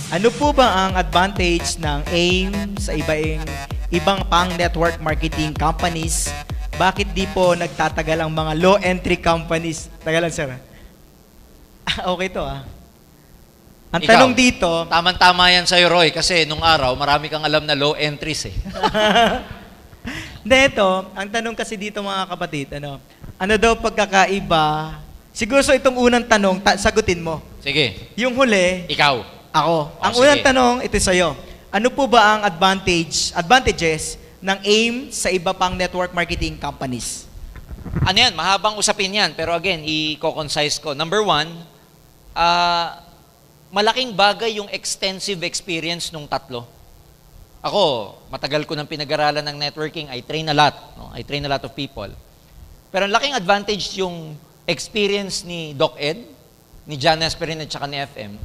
Ano po ba ang advantage ng AIM sa ibang pang network marketing companies? Bakit di po nagtatagal ang mga low entry companies? Tagalan, sir. Okay to, ah. Ang Ikaw, tanong dito, Tama-tama yan sa'yo, Roy, kasi nung araw, marami kang alam na low entries eh. hindi, ito, ang tanong kasi dito mga kapatid, ano daw pagkakaiba? Siguro so itong unang tanong, sagutin mo. Sige, Yung huli, ikaw. ako. Ang sige. unang tanong, ito sa'yo. Ano po ba ang advantages ng AIM sa iba pang network marketing companies? Ano yan? Mahabang usapin yan. Pero again, i-concise ko. Number one, malaking bagay yung extensive experience nung tatlo. Ako, matagal ko nang pinag-aralan ng networking. I train a lot. No? I train a lot of people. Pero ang laking advantage yung experience ni Doc Ed, ni John Esperin at saka ni FM.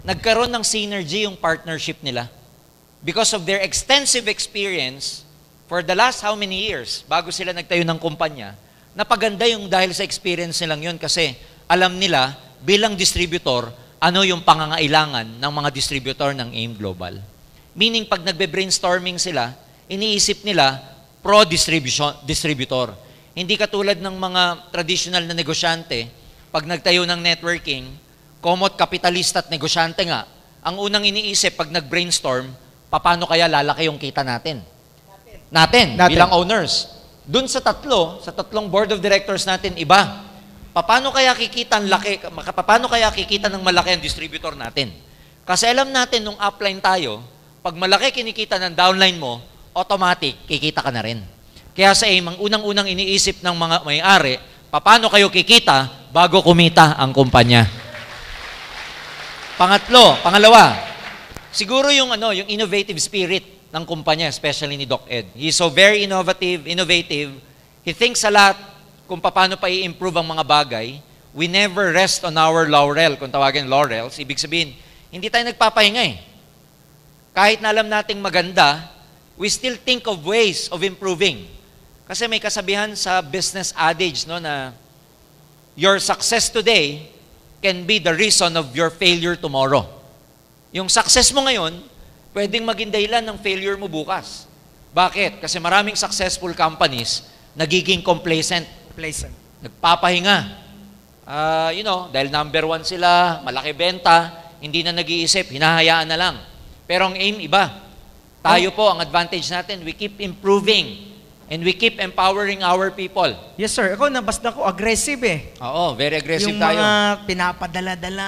Nagkaroon ng synergy yung partnership nila. Because of their extensive experience, for the last how many years, bago sila nagtayo ng kumpanya, napaganda yung dahil sa experience nilang yun kasi alam nila, bilang distributor, ano yung pangangailangan ng mga distributor ng AIM Global. Meaning, pag nagbe-brainstorming sila, iniisip nila pro-distributor. Hindi katulad ng mga traditional na negosyante, pag nagtayo ng networking, komot kapitalista at negosyante nga, ang unang iniisip pag nag-brainstorm, paano kaya lalaki yung kita natin? Natin. Bilang owners. Doon sa tatlong board of directors natin, iba. Paano kaya kikita ng malaki ang distributor natin? Kasi alam natin, nung upline tayo, pag malaki kinikita ng downline mo, automatic, kikita ka na rin. Kaya sa AIM, ang unang-unang iniisip ng mga may-ari, paano kayo kikita bago kumita ang kumpanya? Pangalawa, siguro yung innovative spirit ng kumpanya, especially ni Doc Ed. He's so very innovative. He thinks a lot kung paano pa i-improve ang mga bagay. We never rest on our laurel, kung tawagin laurels. Ibig sabihin, hindi tayo nagpapahinga eh. Kahit na alam nating maganda, we still think of ways of improving. Kasi may kasabihan sa business adage na your success today can be the reason of your failure tomorrow. Yung success mo ngayon, pwedeng maging dahilan ng failure mo bukas. Bakit? Kasi maraming successful companies nagiging complacent. Nagpapahinga. Dahil number 1 sila, malaki benta, hindi na nag-iisip, hinahayaan na lang. Pero ang AIM, iba. Tayo po, ang advantage natin, we keep improving and we keep empowering our people. Yes, sir. Ako, nabasta ko, aggressive eh. Oo, very aggressive tayo. Yung mga pinapadala-dala.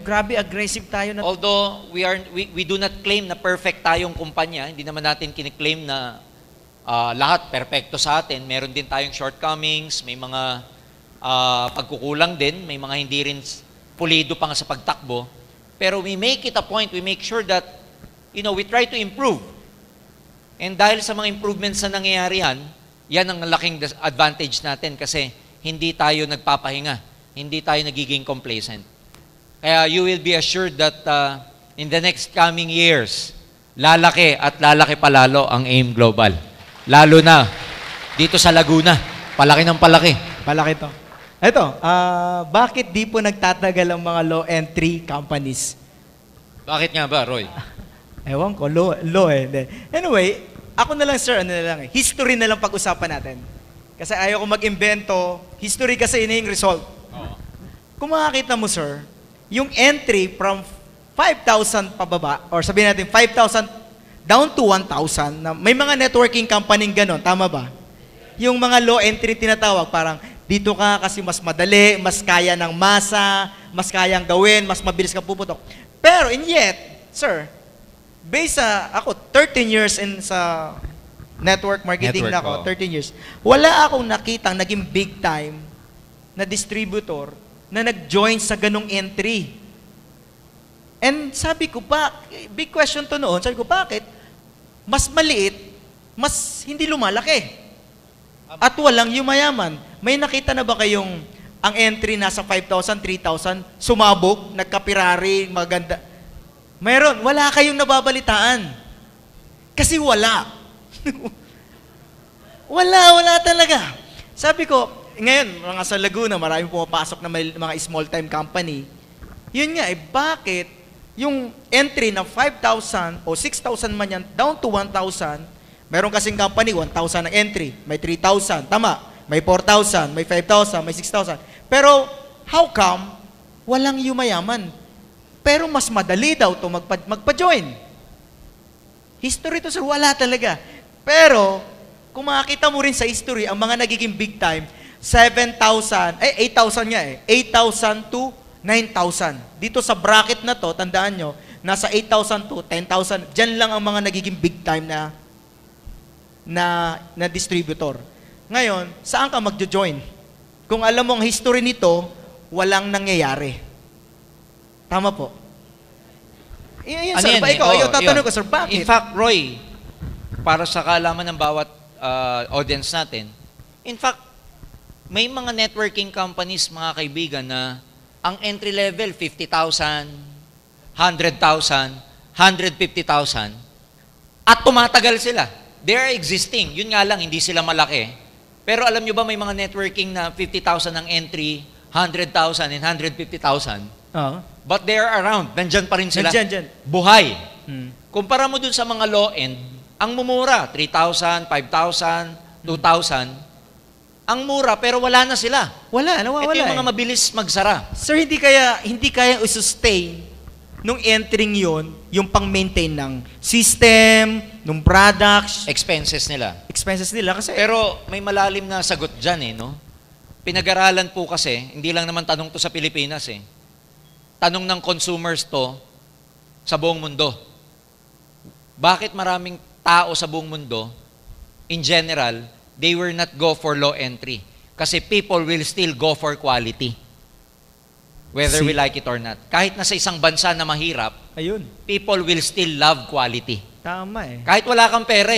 Grabe, aggressive tayo. Although, we do not claim na perfect tayong kumpanya, hindi naman natin kiniklaim na lahat perfecto sa atin. Meron din tayong shortcomings, may mga pagkukulang din, may mga hindi rin pulido pa nga sa pagtakbo. Pero we make it a point, we make sure that, we try to improve. And dahil sa mga improvements na nangyayari yan ang laking advantage natin kasi hindi tayo nagpapahinga, hindi tayo nagiging complacent. Kaya you will be assured that in the next coming years, lalaki at lalaki palalo ang AIM Global. Lalo na dito sa Laguna. Palaki ng palaki. Palaki to. Ito, bakit di po nagtatagal ang mga low entry companies? Bakit nga ba, Roy? Ewan ko, low eh. Anyway, ako na lang sir, history na lang pag-usapan natin. Kasi ayaw ko mag-invento, history kasi yun yung result. Kung makakita mo sir, yung entry from 5,000 pababa, or sabihin natin 5,000 down to 1,000, na may mga networking company gano'n, tama ba? Yung mga low entry tinatawag, parang dito ka kasi mas madali, mas kaya ng masa, mas kayang gawin, mas mabilis ka puputok. Pero in yet, sir, based sa ako, 13 years in sa network marketing na ako, 13 years, wala akong nakitang naging big time na distributor na nag-join sa ganong entry. And sabi ko, big question to noon, sabi ko, bakit? Mas maliit, mas hindi lumalaki. At walang yumayaman. May nakita na ba kayong ang entry nasa 5,000, 3,000, sumabog, nagkapirari, maganda? Mayroon, wala kayong nababalitaan. Kasi wala. wala talaga. Sabi ko, ngayon, mga sa Laguna, maraming pumapasok na may mga small-time company. Yun nga, bakit yung entry na 5,000 o 6,000 man yan, down to 1,000, meron kasing company, 1,000 ang entry, may 3,000, tama, may 4,000, may 5,000, may 6,000. Pero, how come, walang yumayaman? Pero mas madali daw to magpa-join. History to, sir, wala talaga. Pero, kung makakita mo rin sa history, ang mga nagiging big time, 8,000 nga 8,000 to 9,000. Dito sa bracket na to, tandaan nyo, nasa 8,000 to 10,000. Diyan lang ang mga nagiging big time na distributor. Ngayon, saan ka magjo-join? Kung alam mo ang history nito, walang nangyayari. Tama po. Yan, sir. Ikaw, tatanong ko, sir, bakit? In fact, Roy, para sa kaalaman ng bawat audience natin, in fact, may mga networking companies, mga kaibigan, na ang entry level, 50,000, 100,000, 150,000, at tumatagal sila. They are existing. Yun nga lang, hindi sila malaki. Pero alam nyo ba, may mga networking na 50,000 ang entry, 100,000 and 150,000. But they are around. Nandyan pa rin sila. Nandyan. Buhay. Kumpara mo dun sa mga low-end, ang mumura, 3,000, 5,000, 2,000, ang mura, pero wala na sila. Wala, nawawala. Ito yung mga mabilis magsara. Sir, hindi kaya i-sustain nung entering yon yung pang-maintain ng system, nung products, Expenses nila. expenses nila. Kasi, Pero may malalim na sagot dyan no? Pinag-aralan po kasi, hindi lang naman tanong to sa Pilipinas Tanong ng consumers to sa buong mundo. Bakit maraming tao sa buong mundo, in general, they will not go for low entry? Kasi people will still go for quality. Whether we like it or not. Kahit nasa isang bansa na mahirap, ayun, people will still love quality. tama Kahit wala kang pera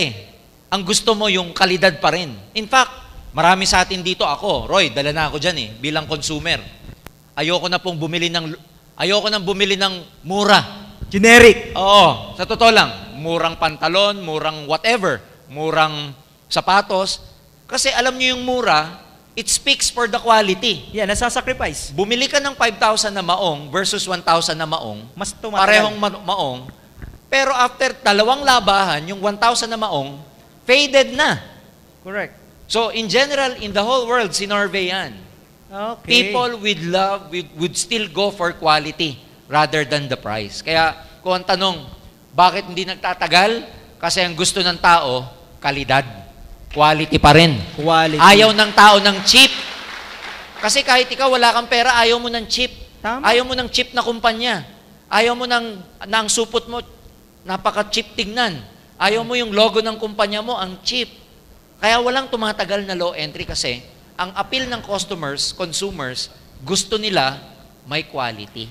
ang gusto mo yung kalidad pa rin. In fact, marami sa atin dito, ako, Roy, dala na ako dyan bilang consumer. Ayoko nang bumili ng mura. Generic. Oo, sa totoo lang, murang pantalon, murang whatever, murang sapatos. Kasi alam nyo yung mura, it speaks for the quality. Yan, nasasacrifice. Bumili ka ng 5,000 na maong versus 1,000 na maong, Mas tumatagal. parehong maong, pero after 2 labahan, yung 1,000 na maong, faded na. Correct. So, in general, in the whole world, sinurvey yan. Okay. People would still go for quality rather than the price. Kaya, kung ang tanong, bakit hindi nagtatagal? Kasi ang gusto ng tao, kalidad. Quality pa rin. Quality. Ayaw ng tao ng cheap. Kasi kahit ikaw wala kang pera, ayaw mo ng cheap. Tama. Ayaw mo ng cheap na kumpanya. Ayaw mo ng supot mo, napaka-cheap tignan. Ayaw mo yung logo ng kumpanya mo, ang cheap. Kaya walang tumatagal na low entry kasi ang appeal ng consumers, gusto nila may quality.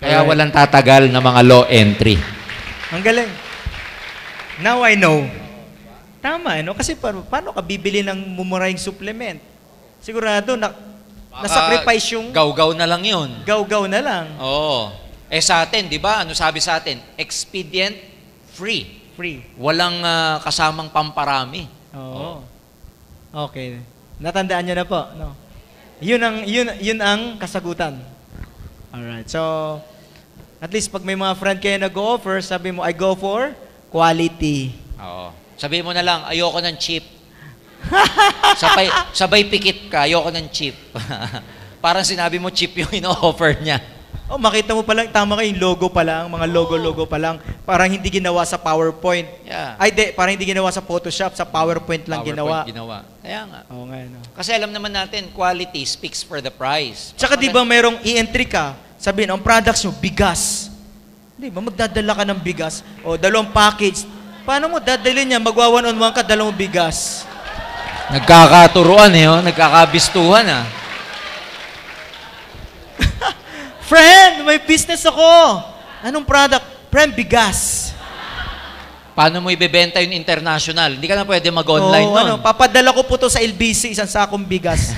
Kaya Alright. walang tatagal na mga low entry. Ang galing. Now I know. Tama, Kasi paano ka bibili ng mumurahing supplement? Sigurado, nasacrifice yung Gaw-gaw na lang yun. gaw-gaw na lang. Oo. Sa atin, di ba? Ano sabi sa atin? Expedient free. Free. Walang kasamang pamparami. Oo. Okay. Natandaan nyo na po, no? Yun ang kasagutan. Alright. So, at least pag may mga friend kayo nag-offer, sabi mo, I go for quality. Oo. Sabihin mo na lang, ayoko ng cheap. sabay pikit ka, ayoko ng cheap. Parang sinabi mo cheap yung ino-offer niya. Oh, makita mo pa lang, tama ka yung logo pa lang, mga logo pa lang. Parang hindi ginawa sa PowerPoint. Yeah. Parang hindi ginawa sa Photoshop, sa PowerPoint lang ginawa. Kaya nga. Oo nga, Kasi alam naman natin, quality speaks for the price. Tsaka di ba merong i-entry ka, sabihin, ang products nyo, bigas. Di ba, magdadala ka ng bigas, o 2 package. Paano mo dadalhin niya? Magwa 1-on-1 ka, 2 bigas. Nagkakaturuan nagkakabistuhan Friend, may business ako. Anong product? Friend, bigas. Paano mo ibebenta yung international? Hindi ka na pwede mag-online nun. Papadala ko po to sa LBC, isang sakong bigas.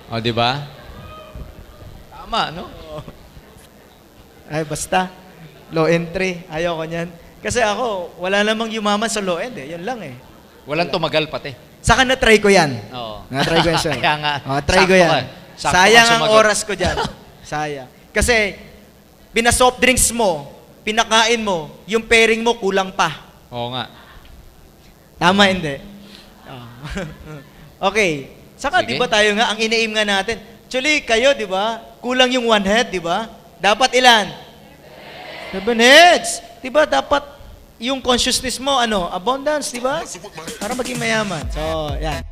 O, di ba? Tama, no? Ay, basta. Low entry. Ayoko niyan. Kasi ako, wala namang yumaman sa low end Yan lang Walang tumagal pati. Saka na-try ko yan. Oo. Na-try ko yan, sir. Kaya nga. Try ko sakto yan. ka. Sakto Sayang ka ang sumagot. oras ko dyan. Sayang. Kasi, pina-soft drinks mo, pinakain mo, yung pairing mo kulang pa. Oo nga. Tama, hindi? Okay. Saka, Sige. di ba tayo nga, ang ina-aim nga natin, actually, kayo, di ba, kulang yung one head, di ba? Dapat ilan? 7 heads. Di ba, dapat yung consciousness mo, abundance, di ba? Para maging mayaman. So, yan.